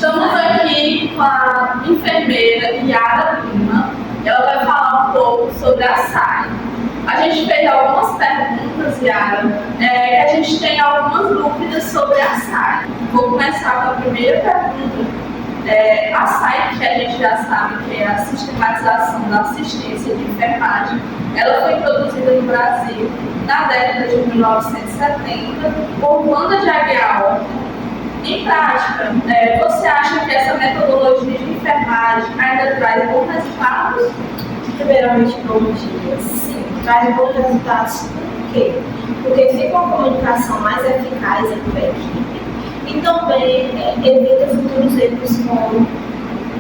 Estamos aqui com a enfermeira Yara Lima. Ela vai falar um pouco sobre a SAI. A gente fez algumas perguntas, Yara, que a gente tem algumas dúvidas sobre a SAI. Vou começar com a primeira pergunta. A SAI, que a gente já sabe que é a Sistematização da Assistência de Enfermagem, ela foi introduzida no Brasil na década de 1970 por Wanda de Aguiar. Em prática, você acha que essa metodologia de enfermagem ainda traz bons resultados? Primeiramente, bom dia. Sim, traz bons resultados. Por quê? Porque fica uma comunicação mais eficaz entre a equipe e também evita futuros erros com o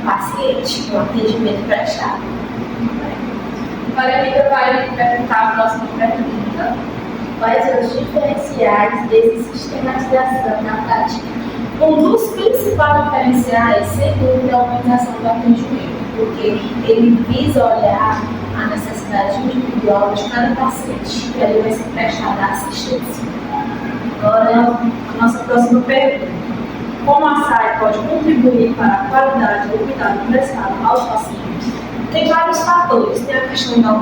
paciente, com o atendimento prestado. Agora a Rita vai perguntar a próxima pergunta. Quais são os diferenciais dessa sistematização na prática? Um dos principais diferenciais, sem dúvida, é a organização do atendimento, porque ele visa olhar a necessidade individual de cada paciente, que ali vai ser prestada assistência. Agora, a nossa próxima pergunta. Como a SAI pode contribuir para a qualidade do cuidado prestado aos pacientes? Tem vários fatores. Tem a questão da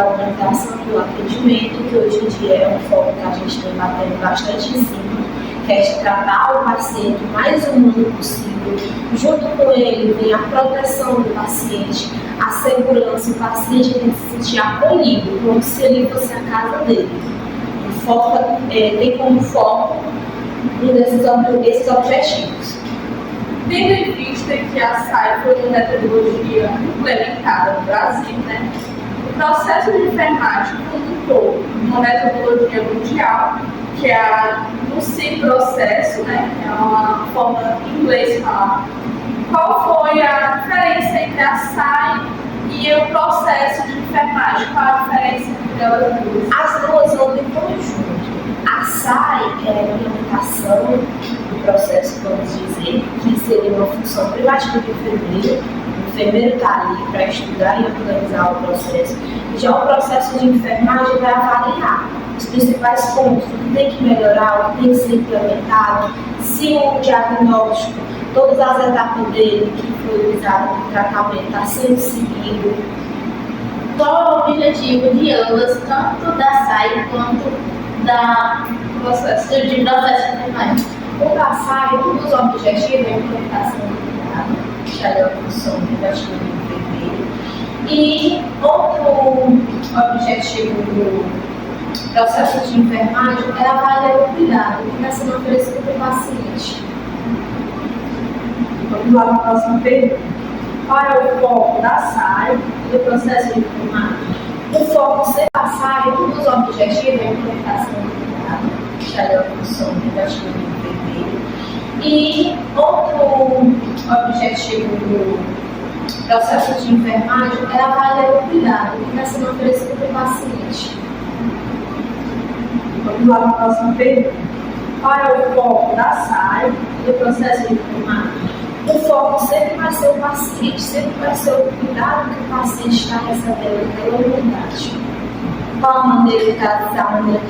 organização do atendimento, que hoje em dia é um foco que a gente vem batendo bastante em cima, que é de tratar o paciente o mais humano possível. Junto com ele vem a proteção do paciente, a segurança. O paciente tem que se sentir acolhido, como se ele fosse a casa dele. Tem como foco esses objetivos. Tendo em vista que a SAI foi uma metodologia implementada no Brasil, o processo de enfermagem como um todo, uma metodologia mundial, que é o CIM processo, é uma forma em inglês de falar. Qual foi a diferença entre a SAI e o processo de enfermagem? Qual a diferença entre elas duas? As duas andam em conjunto. A SAI é a implementação do processo, vamos dizer, que seria uma função privativa do enfermeiro. O enfermeiro está ali para estudar e organizar o processo. Já o processo de enfermagem vai avaliar os principais pontos, o que tem que melhorar, o que tem que ser implementado, se o diagnóstico, todas as etapas dele que foi usado no tratamento está sendo seguido. Qual é o objetivo de ambas, tanto da SAI quanto da processo de enfermagem? O da SAI, um dos objetivos é a implementação do cuidado, que é a função privativa do enfermeiro. E outro objetivo do processo de enfermagem é avaliar o cuidado que está sendo oferecido para o paciente. Vamos lá para a próxima pergunta. Qual é o foco da SAI e do processo de enfermagem? O foco da SAI, um dos objetivos é a implementação do cuidado, que é a função privativa do enfermeiro. E outro objetivo do processo de enfermagem é avaliar o cuidado que está sendo oferecido para o paciente. Vamos lá para a próxima pergunta. Qual é o foco da SAI e do processo de enfermagem? O foco sempre vai ser o paciente, sempre vai ser o cuidado que o paciente está recebendo pela unidade. Qual a maneira que está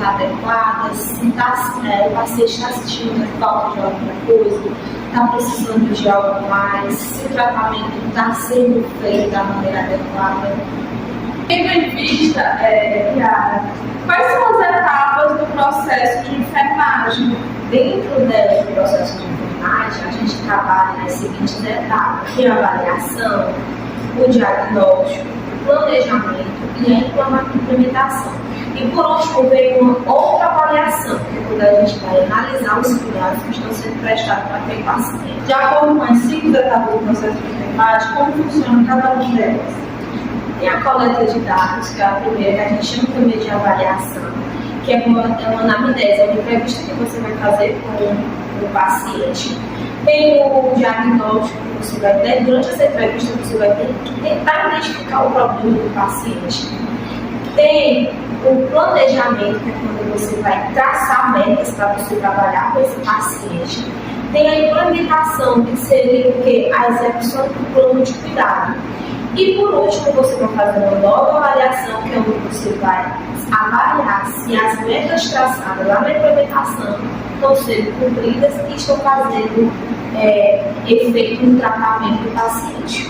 adequada, se o paciente está sentindo falta de alguma coisa, está precisando de algo mais, se o tratamento está sendo feito da maneira adequada. Tendo em vista, Yara, quais são as etapas do processo de enfermagem? Dentro do processo de enfermagem, a gente trabalha nas seguintes etapas, que é a avaliação, o diagnóstico, o planejamento e a implementação. E por último vem uma outra avaliação, que é quando a gente vai analisar os cuidados que estão sendo prestados para aquele paciente. De acordo com as 5 etapas do processo de enfermagem, como funciona cada uma delas? Tem a coleta de dados, que é a primeira, que a gente chama também de avaliação, que é uma anamnese, é uma entrevista que você vai fazer com o paciente. Tem o diagnóstico que você vai ter, durante essa entrevista você vai ter que tentar identificar o problema do paciente. Tem o planejamento, que é quando você vai traçar metas para você trabalhar com esse paciente. Tem a implementação, que seria o quê? A execução do plano de cuidado. E por último, você vai fazer uma nova avaliação, que é onde você vai avaliar se as metas traçadas lá na implementação estão sendo cumpridas e estão fazendo efeito no tratamento do paciente.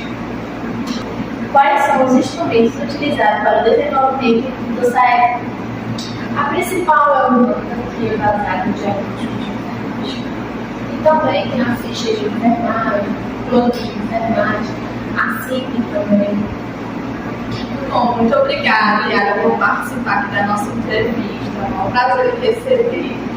Quais são os instrumentos utilizados para o desenvolvimento do SAEP? A principal é o banco que é baseado no diagnóstico de enfermagem. E também tem a ficha de enfermagem, plano de enfermagem, a CIP também. Bom, muito obrigada, Yara, por participar aqui da nossa entrevista. É um prazer receber.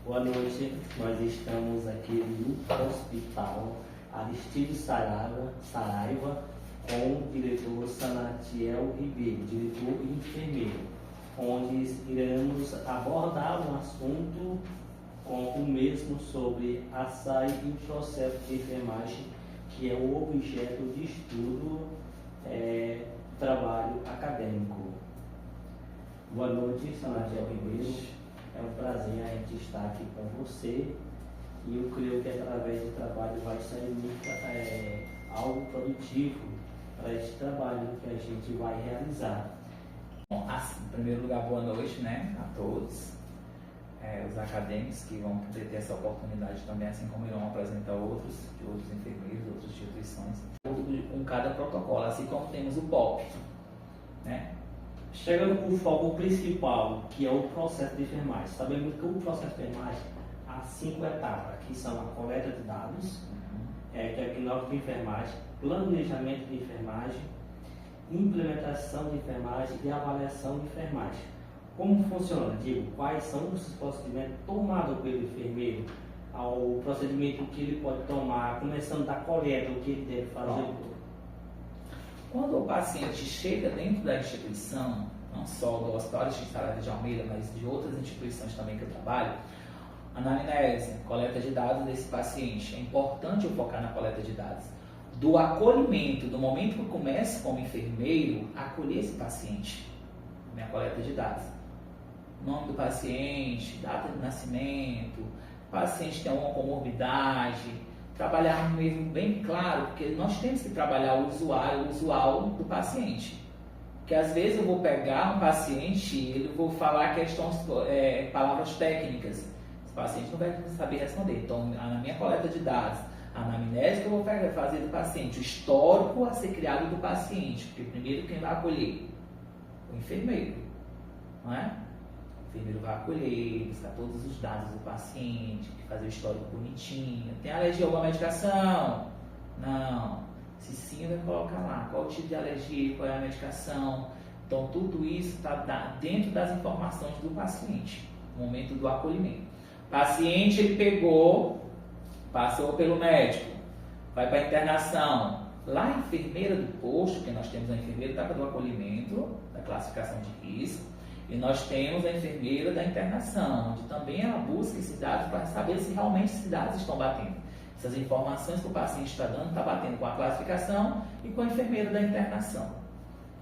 Boa noite, nós estamos aqui no Hospital Aristides Saraiva com o diretor Sanatiel Ribeiro, diretor e enfermeiro, onde iremos abordar um assunto com o mesmo sobre a SAI e o processo de enfermagem, que é o objeto de estudo, trabalho acadêmico. Boa noite, Sanatiel Ribeiro. É um prazer a gente estar aqui com você e eu creio que através do trabalho vai sair algo produtivo para esse trabalho que a gente vai realizar. Bom, em primeiro lugar, boa noite, né, a todos. Os acadêmicos que vão poder ter essa oportunidade também, assim como irão apresentar outros enfermeiros, outras instituições, com cada protocolo, assim como temos o POP, né? Chegando com o foco principal, que é o processo de enfermagem. Sabemos que o processo de enfermagem há 5 etapas, que são a coleta de dados, que é o diagnóstico de enfermagem, planejamento de enfermagem, implementação de enfermagem e avaliação de enfermagem. Como funciona? Digo, quais são os procedimentos tomados pelo enfermeiro, ao procedimento que ele pode tomar, começando da coleta, o que ele deve fazer. Quando o paciente chega dentro da instituição, não só do Hospital Aristides Saraiva de Almeida, mas de outras instituições também que eu trabalho, anamnese, coleta de dados desse paciente. É importante eu focar na coleta de dados. Do acolhimento, do momento que eu começo como enfermeiro, acolher esse paciente, minha coleta de dados. Nome do paciente, data de nascimento, o paciente tem alguma comorbidade, trabalhar mesmo bem claro, porque nós temos que trabalhar o usual do paciente. Porque às vezes eu vou pegar um paciente e eu vou falar palavras técnicas, esse paciente não vai saber responder. Então, na minha coleta de dados, a anamnese que eu vou fazer do paciente, o histórico a ser criado do paciente, porque primeiro quem vai acolher? O enfermeiro, não é? O enfermeiro vai acolher, buscar todos os dados do paciente, fazer o histórico bonitinho. Tem alergia a alguma medicação? Não. Se sim, vai colocar lá qual o tipo de alergia, qual é a medicação. Então, tudo isso está dentro das informações do paciente, no momento do acolhimento. O paciente, ele passou pelo médico, vai para a internação. Lá, a enfermeira do posto, que nós temos a enfermeira do acolhimento, da classificação de risco, e nós temos a enfermeira da internação, onde também ela busca esses dados para saber se realmente esses dados estão batendo. Essas informações que o paciente está dando, está batendo com a classificação e com a enfermeira da internação.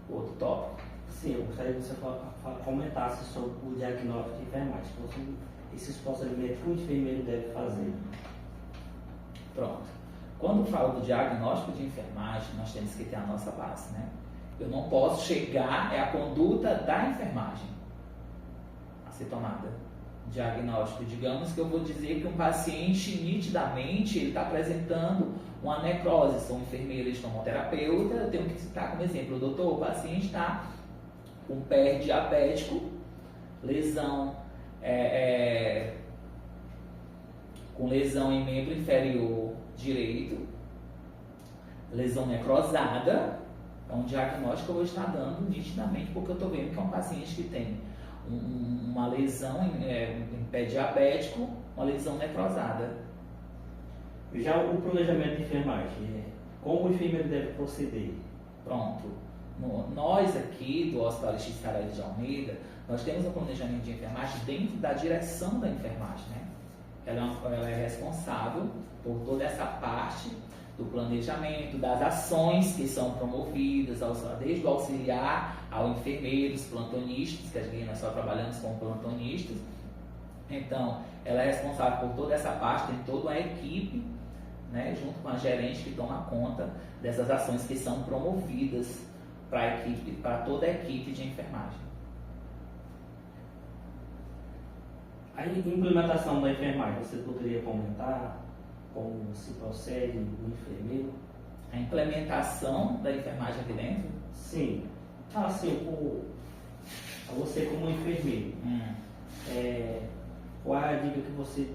Outro tópico. Sim, eu gostaria que você comentasse sobre o diagnóstico de enfermagem, esses procedimentos que o enfermeiro deve fazer. Pronto. Quando falo do diagnóstico de enfermagem, nós temos que ter a nossa base, né? Eu não posso chegar, é a conduta da enfermagem a ser tomada. Diagnóstico, digamos que eu vou dizer que um paciente, nitidamente, ele está apresentando uma necrose. Sou enfermeiro, estou um terapeuta, eu tenho que citar como exemplo, doutor, o paciente está com pé diabético, lesão, com lesão em membro inferior direito, lesão necrosada. É um diagnóstico que eu vou estar dando nitidamente, porque eu estou vendo que é um paciente que tem uma lesão em pé diabético, uma lesão necrosada. Já o planejamento de enfermagem, como o enfermeiro deve proceder? Pronto. Nós aqui do Hospital Aristides Saraiva de Almeida, nós temos um planejamento de enfermagem dentro da direção da enfermagem, né? Ela é responsável por toda essa parte do planejamento, das ações que são promovidas, desde o auxiliar ao enfermeiro, os plantonistas, que aqui nós só trabalhamos com plantonistas. Então, ela é responsável por toda essa parte, tem toda uma equipe, né, junto com a gerente que toma conta dessas ações que são promovidas para toda a equipe de enfermagem. A implementação da enfermagem, você poderia comentar como se procede o enfermeiro? A implementação da enfermagem aqui dentro? Sim. Assim, você como enfermeiro, qual é a dica que você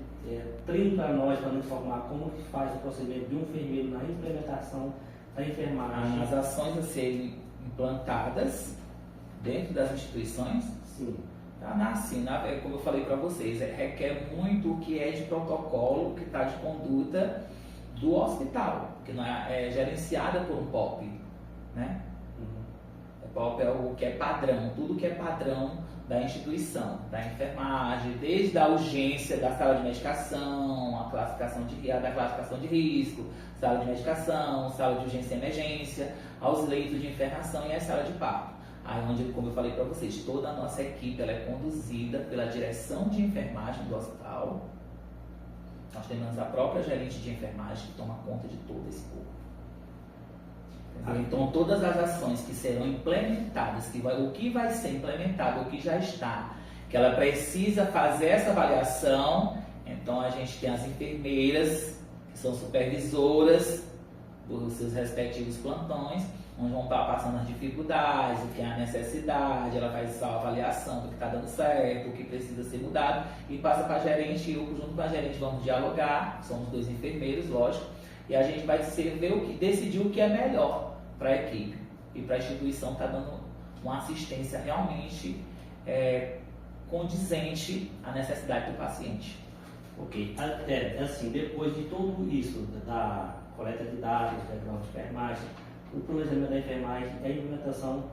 tem para nós, para nos informar como que faz o procedimento de um enfermeiro na implementação da enfermagem? As ações a serem implantadas dentro das instituições? Sim. Assim, como eu falei para vocês, requer muito o que é de protocolo, o que está de conduta do hospital, que não é gerenciada por um POP, né? O POP é o que é padrão, tudo que é padrão da instituição, da enfermagem, desde a urgência da sala de medicação, da classificação de risco, sala de medicação, sala de urgência e emergência, aos leitos de internação e a sala de parto. Aí onde, como eu falei para vocês, toda a nossa equipe ela é conduzida pela direção de enfermagem do hospital. Nós temos a própria gerente de enfermagem que toma conta de todo esse corpo. Então todas as ações que serão implementadas, o que vai ser implementado, o que já está, que ela precisa fazer essa avaliação, então a gente tem as enfermeiras, que são supervisoras dos seus respectivos plantões, onde vão estar passando as dificuldades, o que é a necessidade, ela faz essa avaliação do que está dando certo, o que precisa ser mudado, e passa para a gerente, e eu junto com a gerente vamos dialogar, somos 2 enfermeiros, lógico, e a gente vai decidir o que é melhor para a equipe e para a instituição estar dando uma assistência realmente condizente à necessidade do paciente. Ok, assim, depois de tudo isso, da coleta de dados, da grau de enfermagem, o planejamento da enfermagem e a implementação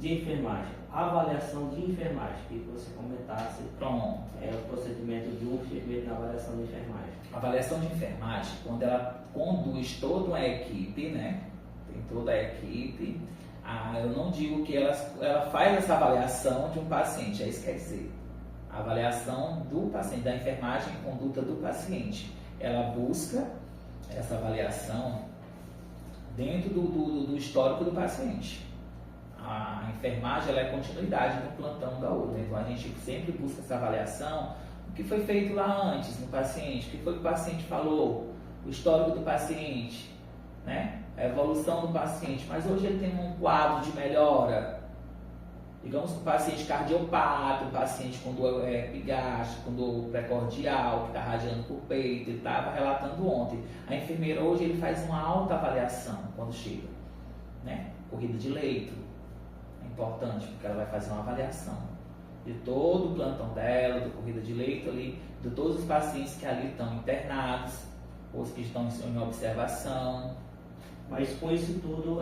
de enfermagem, a avaliação de enfermagem, que você comentasse, Pronto. O procedimento de um enfermeiro na avaliação de enfermagem. A avaliação de enfermagem, quando ela conduz toda uma equipe, né? Tem toda a equipe, eu não digo que ela faz essa avaliação de um paciente, é isso que quer dizer. A avaliação do paciente, da enfermagem e conduta do paciente. Ela busca essa avaliação dentro do histórico do paciente. A enfermagem ela é continuidade do plantão da outra, então a gente sempre busca essa avaliação, o que foi feito lá antes no paciente, o que foi que o paciente falou, o histórico do paciente, né? A evolução do paciente, mas hoje ele tem um quadro de melhora. Digamos que o paciente cardiopata, o paciente com dor epigástica, com dor precordial, que está radiando por peito, ele estava relatando ontem. A enfermeira hoje ele faz uma autoavaliação quando chega, né? Corrida de leito, é importante porque ela vai fazer uma avaliação de todo o plantão dela, do corrida de leito ali, de todos os pacientes que ali estão internados, os que estão em observação. Mas com isso tudo,